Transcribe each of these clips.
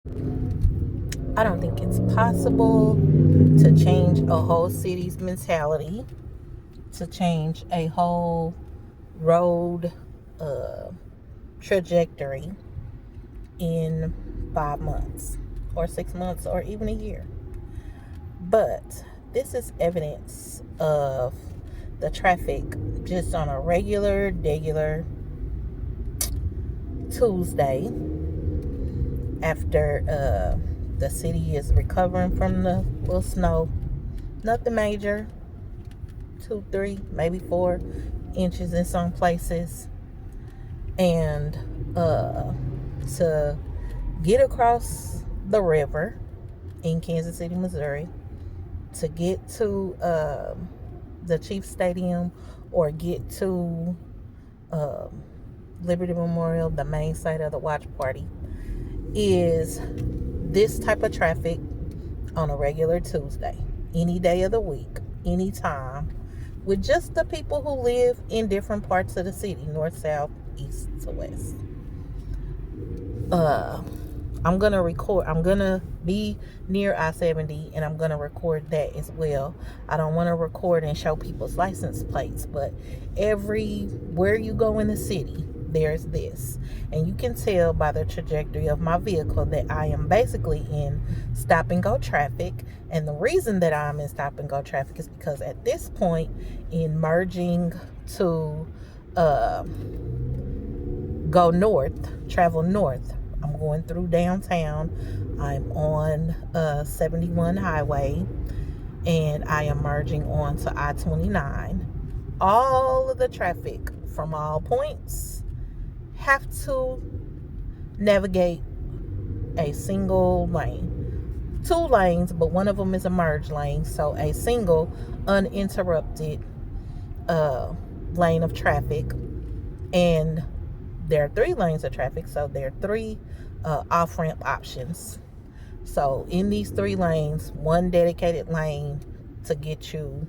I don't think it's possible to change a whole city's mentality, to change a whole road uh, trajectory in 5 months or 6 months or even a year. But this is evidence of the traffic just on a regular Tuesday after the city is recovering from the little snow. Nothing major, 2, 3, maybe 4 inches in some places. And to get across the river in Kansas City, Missouri, to get to the Chiefs Stadium or get to um, Liberty Memorial, the main site of the watch party, is this type of traffic on a regular Tuesday, any day of the week, any time, with just the people who live in different parts of the city, north, south, east to west. Uh, I'm gonna record. I'm gonna be near I-70, and I'm gonna record that as well. I don't want to record and show people's license plates, but everywhere you go in the city, there's this, and you can tell by the trajectory of my vehicle that I am basically in stop and go traffic. And the reason that I'm in stop and go traffic is because at this point, in merging to uh, go north, travel north, I'm going through downtown. I'm on 71 highway, and I am merging on to I-29. All of the traffic from all points have to navigate a single lane. 2 lanes, but one of them is a merge lane, so a single uninterrupted lane of traffic. And there are 3 lanes of traffic, so there are 3 off-ramp options. So in these 3 lanes, one dedicated lane to get you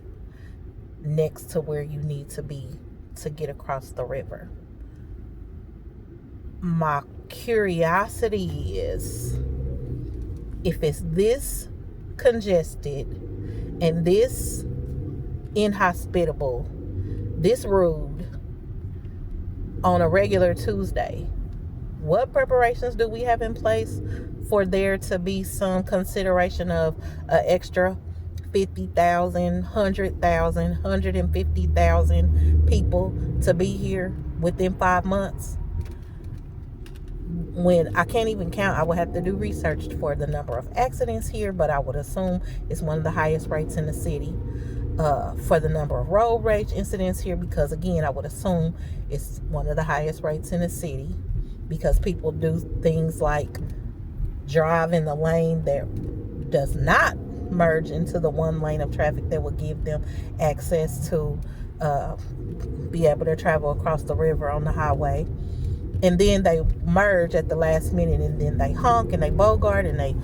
next to where you need to be to get across the river. My curiosity is, if it's this congested and this inhospitable, this rude on a regular Tuesday, what preparations do we have in place for there to be some consideration of an extra 50,000, 100,000, 150,000 people to be here within 5 months? When I can't even count, I would have to do research for the number of accidents here, but I would assume it's one of the highest rates in the city. For the number of road rage incidents here, because again, I would assume it's one of the highest rates in the city, because people do things like drive in the lane that does not merge into the 1 lane of traffic that would give them access to be able to travel across the river on the highway. And then they merge at the last minute, and then they honk and they bogart and they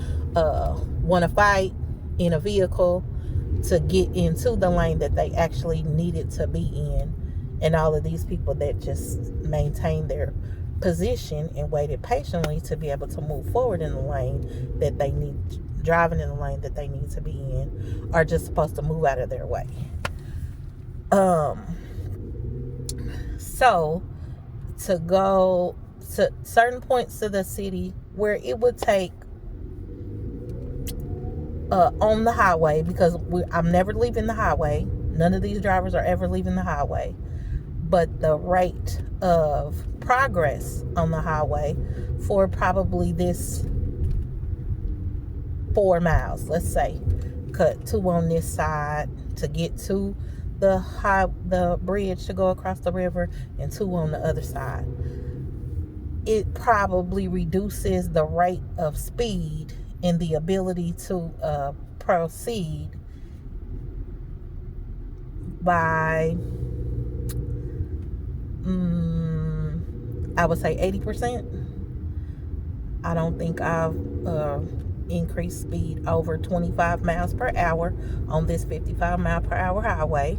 want to fight in a vehicle to get into the lane that they actually needed to be in. And all of these people that just maintained their position and waited patiently to be able to move forward in the lane that they need, driving in the lane that they need to be in, are just supposed to move out of their way. So to go to certain points of the city where it would take on the highway, because I'm never leaving the highway. None of these drivers are ever leaving the highway. But the rate of progress on the highway for probably this 4 miles, let's say, cut 2 on this side to get to the bridge to go across the river, and 2 on the other side, it probably reduces the rate of speed and the ability to proceed by I would say 80%. I don't think I've increased speed over 25 miles per hour on this 55 mile per hour highway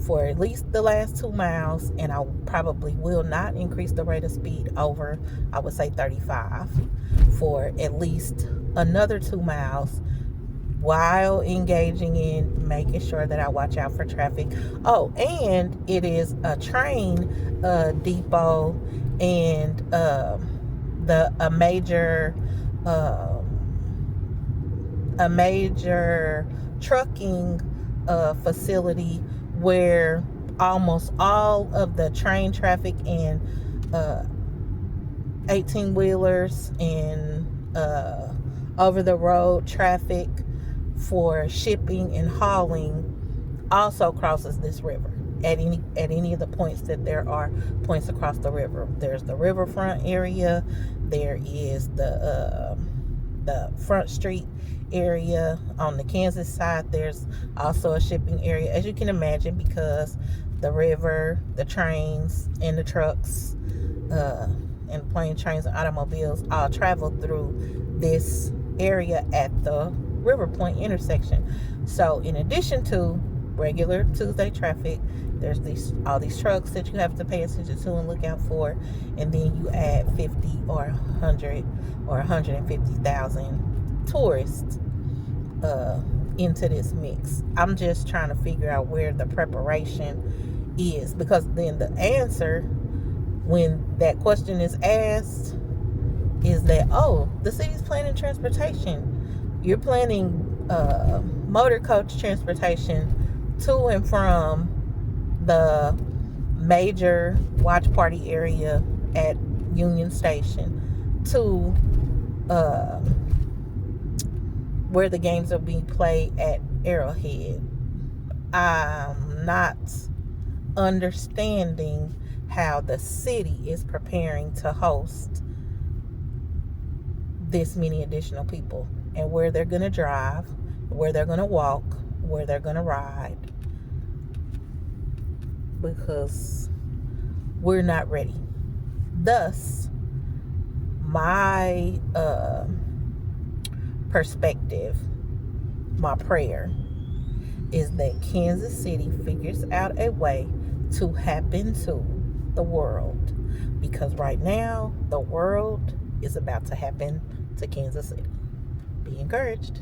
for at least the last 2 miles, and I probably will not increase the rate of speed over, I would say, 35 for at least another 2 miles, while engaging in making sure that I watch out for traffic. Oh, and it is a train depot, and a major trucking facility where almost all of the train traffic and 18-wheelers and over the road traffic for shipping and hauling also crosses this river at any of the points that there are points across the river. There's the riverfront area, there is the Front Street area on the Kansas side. There's also a shipping area, as you can imagine, because the river, the trains, and the trucks, and plane, trains, and automobiles all travel through this area at the River Point intersection. So in addition to regular Tuesday traffic, there's all these trucks that you have to pay attention to and look out for, and then you add 50 or 100 or 150,000 tourists into this mix. I'm just trying to figure out where the preparation is, because then the answer when that question is asked is that, oh, the city's planning transportation. You're planning motor coach transportation to and from the major watch party area at Union Station to where the games are being played at Arrowhead. I'm not understanding how the city is preparing to host this many additional people, and where they're going to drive, where they're going to walk, where they're going to ride, because we're not ready. Thus, my perspective, my prayer is that Kansas City figures out a way to happen to the world, because right now the world is about to happen to Kansas City. Be encouraged.